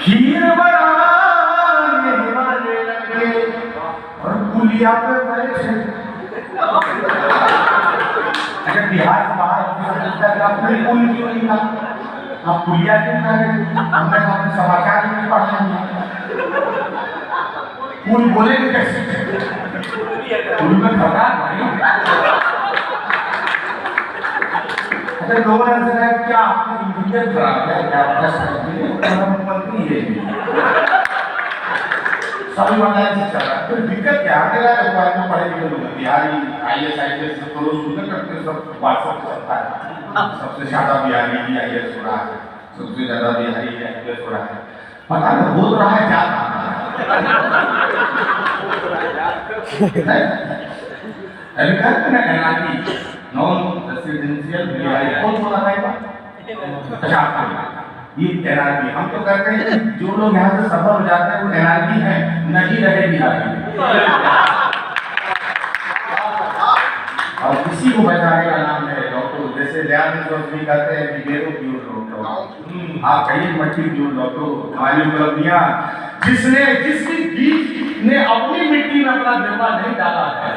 खीर बनाने वाले लगे और पुलिया पे बैठे। अगर बिहार से बाहर अपने पुल क्यों नहीं था, आप पुलिया क्यों कह रहे? हमने अपने समाचार में पढ़ा नहीं, पुल बोलेंगे कैसे? पुल में खतरा भाई। अच्छा, लोगों ने कहा क्या आपकी इंजीनियर खराब है, क्या आपका मंत्री है? सभी बनाए से चला तो दिक्कत क्या है? मेरा बारे में पढ़े लिखे लोग बिहारी IAS IPS सब तो रोज सुनते करते सब व्हाट्सएप चलता है। सबसे ज्यादा बिहारी IAS हो रहा है, सबसे ज्यादा बिहारी IPS हो रहा है। पता नहीं हो रहा है ज्यादा। अभी कहते हैं NRB नॉन रेसिडेंशियल बिहारी कौन बोला था अच्छा आपको ये NRB हम तो कहते हैं कि जो लोग यहाँ से सफर हो जाते हैं वो NRB है, नहीं रहे बिहारी। और किसी को बचाने का नाम है डॉक्टर, जैसे दयानंद चौधरी कहते हैं कि बेरो प्योर डॉक्टर, आप कहिए मट्टी प्योर डॉक्टर। हमारी उपलब्धियां जिसने जिसकी बीज ने अपनी मिट्टी में अपना जमा नहीं डाला है,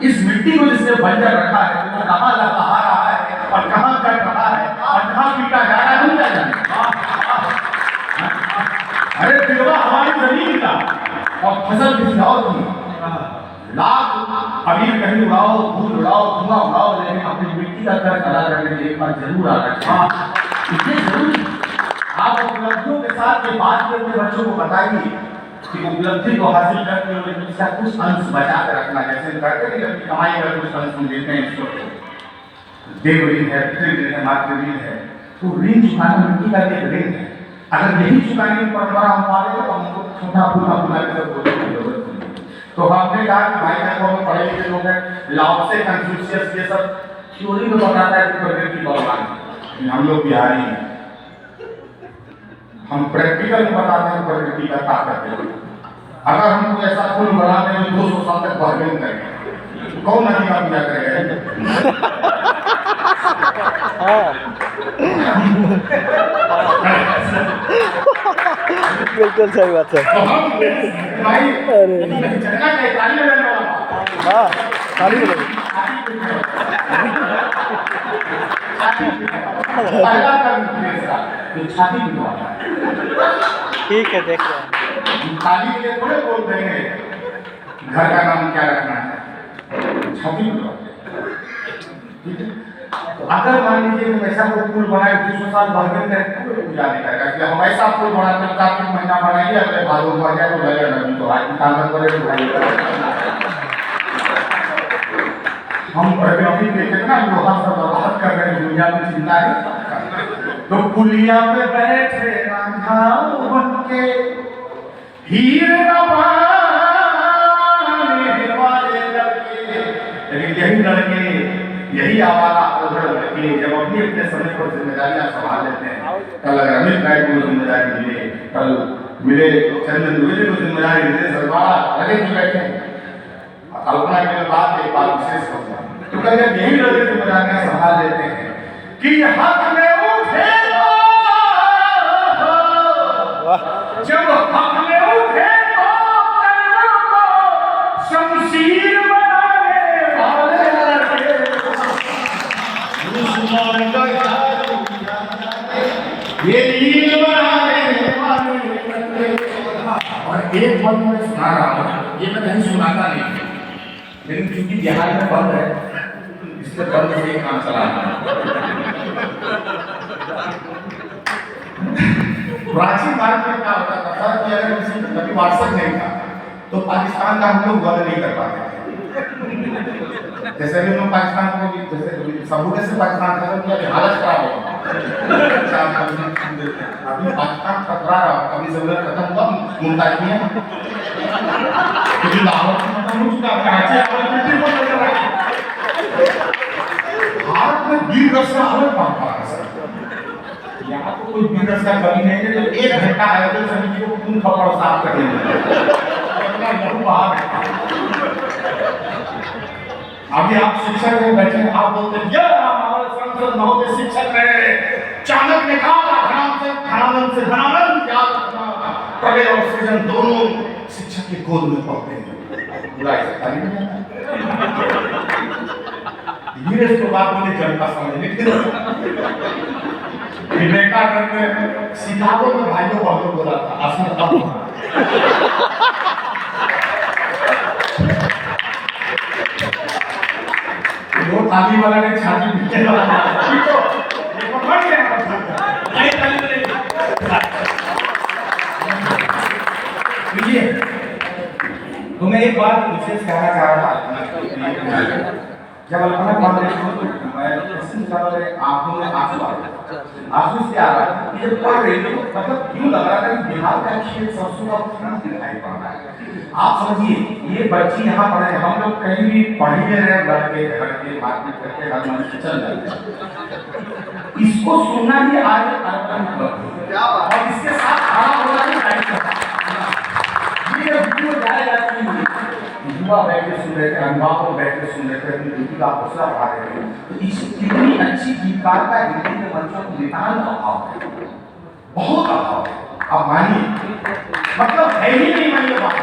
इस मिट्टी को जिसने बंजर रखा है वो कहाँ लहलहा रहा है और कहाँ कट रहा है और कहाँ पीटा जा रहा है हम क्या जाने। अरे बिरवा हमारी जमीन का और फसल किसी और की। लाख अमीर कहीं उड़ाओ, फूल उड़ाओ, धुआं उड़ाओ, लेकिन अपनी मिट्टी का कर्ज अदा करने के लिए एक बार जरूर आना चाहिए। इसलिए जरूरी आप उपलब्धियों के साथ ये बात भी अपने बच्चों को बताइए कि उपलब्धि को हासिल करते हुए इसका कुछ अंश बचा कर रखना। जैसे करते हैं अपनी कमाई का कुछ अंश हम देते हैं इसको, देव ऋण है, पितृ ऋण है, मातृ ऋण है, तो ऋण चुकाना मिट्टी का एक ऋण है। अगर यही चुकाने की परंपरा हम पालेंगे तो हमको छोटा फूला फूला के सब बोलने की जरूरत नहीं। तो हमने कहा कि भाई बहनों में पढ़े लिखे लोग हैं, लाओ से कन्फ्यूशियस ये सब थ्योरी में बताता है कि प्रकृति बलवान है। हम लोग बिहारी हैं, हम प्रैक्टिकल में बताते हैं प्रकृति का ताकत है। अगर हमको ऐसा फूल बना दें जो 200 साल तक बर्बाद करेगा, कौन नदी का पूजा करेगा? बिल्कुल सही बात है। तो हम भाई अरे चलना चाहिए, ताली बजाने वाला। हाँ ताली बजाओ। पहला कर्म दूसरा तो छाती पिटवाना। ठीक है देख रहे हैं। ताली के लिए थोड़े बोल देंगे घर का नाम क्या रखना है, छाती पिटवाते। अगर मान लीजिए कि ऐसा कोई पुल बनाए 200 साल बर्बाद करें तो पूजा नहीं करेगा। इसलिए हम ऐसा पुल बनाते हैं कार्तिक महीना बनाइए, अगले भादों में जाए तो लगेगा नहीं, तो आज ताकत करे तो भाई हम प्रकृति में कितना लोहा सब बर्बाद कर रहे हैं, दुनिया में चिंता है। तो पुलिया पे बैठे रांझा बन के हीर बनाने वाले लड़के, लेकिन यही लड़के यही आवारा लड़के जब अपनी अपने समय पर जिम्मेदारियां संभाल लेते हैं, कल अगर अमित भाई को जिम्मेदारी मिले, कल मिले चंदन दुबे को जिम्मेदारी मिले, सरकार लगे जो बैठे कल्पना के बाद एक बात विशेष होगा तो कल जब यही लड़के जिम्मेदारियां संभाल लेते हैं कि हक में उठे, जब हक में उठे तो कलमा को शमशीर बनाने वाले लड़के, दुश्मन का ये नील बनाने वाले लड़के। और एक बंद में सुना रहा हूँ, ये मैं कहीं सुनाता नहीं, लेकिन क्योंकि बिहार में बंद है इसलिए बंद से ही काम चला रहा है। प्राचीन भारत में क्या होता था सर कि अगर किसी कभी व्हाट्सएप नहीं था तो पाकिस्तान का हम लोग वध नहीं कर पाते थे। जैसे भी हम पाकिस्तान को जैसे सबूत से पाकिस्तान खत्म किया, हालत खराब हो अभी पाकिस्तान खतरा रहा, कभी जरूरत खत्म हुआ मुमताज में क्योंकि लाहौर खत्म हो चुका, कराची भारत में वीर रस का अलग परंपरा है सर। यहाँ तो कोई वीर रस का कमी नहीं है, जो 1 घंटा आयोजन समिति को खून खपड़ साफ कर देंगे। अभी आप शिक्षक में बैठे आप बोलते हैं हमारे सांसद महोदय शिक्षक रहे, चाणक्य ने कहा धनानंद से धनानंद याद रखना, कड़े और सृजन दोनों शिक्षक की गोद में पड़ते हैं। बुलाई सकता नहीं धीरे से बात मुझे जनता समझने की विवेकानंद ने शिकागो में भाइयों बहनों बोला था असली अब वो ताली वाला ने छाती पीछे वाला पीछो ये पकड़ के नहीं ताली वाले तो मैं एक बात विशेष कहना चाह रहा था जब अल्लाह फाउंडेशन को मैं किसी तरह से आंखों में आंसू आ रहे आंसू से आ रहा है कि जब पढ़ रही थी मतलब क्यों लग रहा था कि बिहार का खेल सरसों का फूल दिखाई पड़ रहा है। आप समझिए ये बच्ची यहाँ पढ़े हम लोग कहीं भी पढ़ी में रहे लड़के लड़के बातचीत करके हर मन चल जाते हैं इसको सुनना ही आज और इसके साथ खड़ा होना ही राइट है। ये वीडियो जाएगा कि युवा बैठ के सुन रहे थे अभिभावक बैठ के सुन रहे थे अपनी बेटी का हौसला बढ़ा रहे थे तो इस कितनी अच्छी गीतकार का हिंदी के मंचों को नितान अभाव है बहुत अभाव है। आप मानिए मतलब है ही नहीं मानिए बात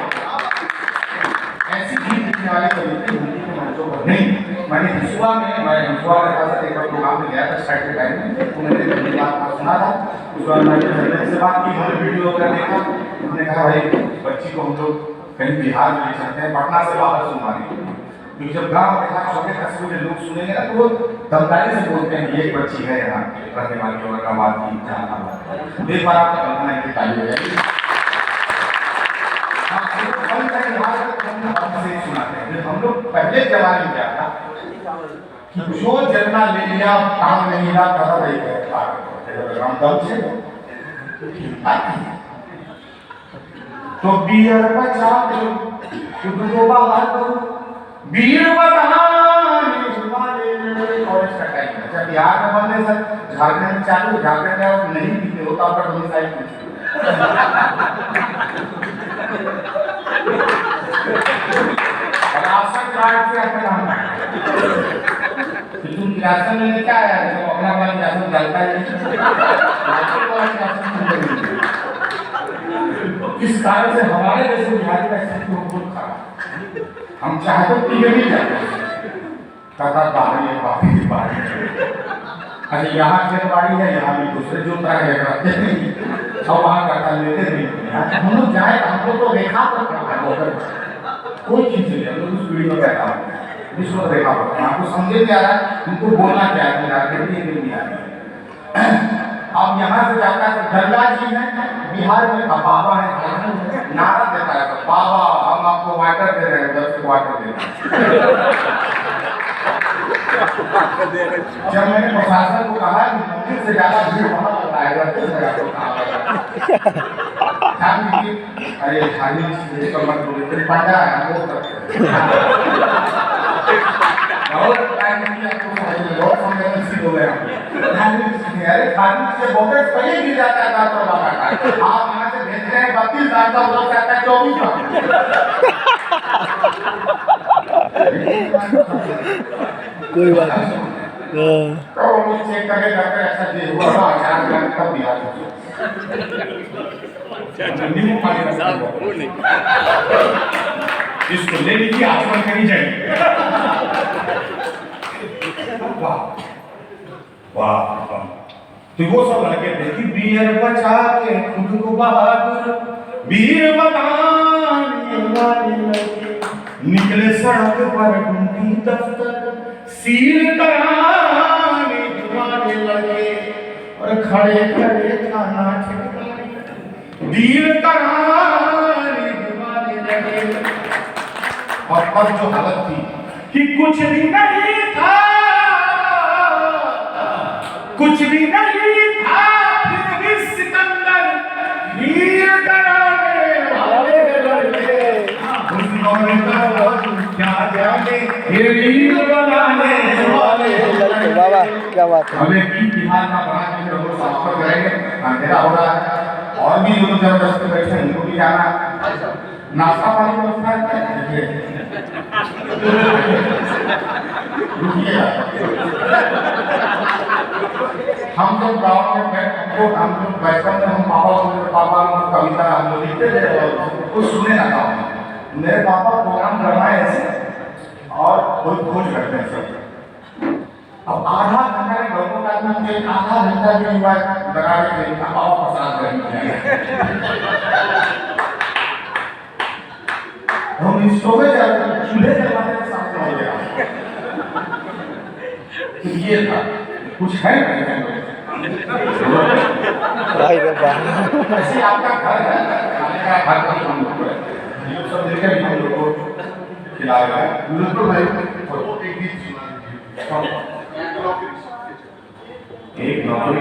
ऐसी गीत लिखने वाले कविता हिंदी के मंचों पर नहीं। मैंने हिसुआ में मैं हिसुआ के पास एक बार प्रोग्राम में गया था स्टार्ट के टाइम में तो मैंने अपनी बात सुना था उस बार मैंने से बात की मैंने वीडियो वगैरह देखा उन्होंने कहा भाई बच्ची को हम लोग कहीं बिहार में ले सकते हैं पटना से बाहर सुनवाने क्योंकि जब गाँव देखा छोटे कस्बे के लोग सुनेंगे ना तो वो दमदारी से बोलते हैं ये एक बच्ची है यहाँ रहने वाली औरंगाबाद की जहानाबाद एक बार आपका कल्पना इतनी ताली हो जाएगी हम लोग पहले जमाने में क्या था कि जो जन्ना ले लिया काम नहीं रहा था वही रामदल से तो बियर बचा खुद को बाहर वीर बताने वाले कॉलेज का टाइम है जब बिहार में बंदे सर झारखंड चालू झारखंड में नहीं पीते होता पर दोनों साइड में राशन कार्ड से अपना तुम राशन में क्या है जो अपना वाला राशन डालता है इस कारण से हमारे देश में बिहारी का स्थिति बहुत खराब हम चाहे तो पीने नहीं जाते तथा बाहर अच्छा यहाँ खेलवाड़ी है यहाँ भी दूसरे जो तरह रहते नहीं और वहाँ करता लेते नहीं हम लोग जाए हम लोग तो रेखा पर कोई चीज नहीं हम लोग उस पीढ़ी में बैठा हुआ विश्व रेखा पर आपको समझे नहीं आ रहा है उनको बोलना क्या है नहीं आ रही अब यहाँ से जाता है गंगा जी है बिहार में बाबा है नारा देता है बाबा हम आपको वाटर दे रहे हैं उधर से वाटर दे रहे हैं जब मैंने प्रशासन को कहा कि मंदिर से ज्यादा भीड़ वहाँ बताएगा तो अरे खाली कमर बोले पांडा है वो करते बहुत टाइम किया तो बहुत संवेदनशील हो गया अरे खाली से बहुत पहले गिर जाता है आप यहाँ से भेज रहे हैं 32,000 का उधर से आता है 24,000 कोई बात नहीं तो हम चेक करके डॉक्टर ऐसा दे हुआ था 4 लाख का बिहार इसको ले लीजिए आचमन करी जाएगी वाह वाह तो वो सब लड़के थे कि वीर बचा के खुद को बहादुर वीर बताने वाले लड़के निकले सड़क पर ढूंढी दफ्तर सील कराने वाले लड़के और खड़े खड़े थाना ठिकाने डील कराने वाले लड़के और अब जो हालत थी कि कुछ भी नहीं था कुछ भी नहीं था फिर भी सिकंदर वीर कराने वाले लड़के क्या जाने वीर बनाने वाले लड़के बाबा क्या बात है हमें की बिहार का बना के हम लोग साफ कर करेंगे अंधेरा हो रहा है और भी लोग जबरदस्त बैठे उनको भी जाना नाश्ता पानी व्यवस्था है हम लोग गाँव में हम लोग बचपन में हम पापा कविता हम लोग लिखते थे और कुछ सुने ना था। मेरे पापा प्रोग्राम करवाए ऐसे और कोई खोज करते हैं सब। अब आधा घंटा के लोगों का मुझे आधा घंटा भी हुआ लगा के पापा प्रसाद करेंगे। हम स्टोवे चूल्हे जलाने के सामने हो गया। तो ये था कुछ है नहीं भाई रे भाई ऐसे आपका घर है, आपका घर का हम लोग को ये सब लेकर हम लोग को खिला रहा है। बिल्कुल भाई एक गीत सुना दीजिए। एक नौकरी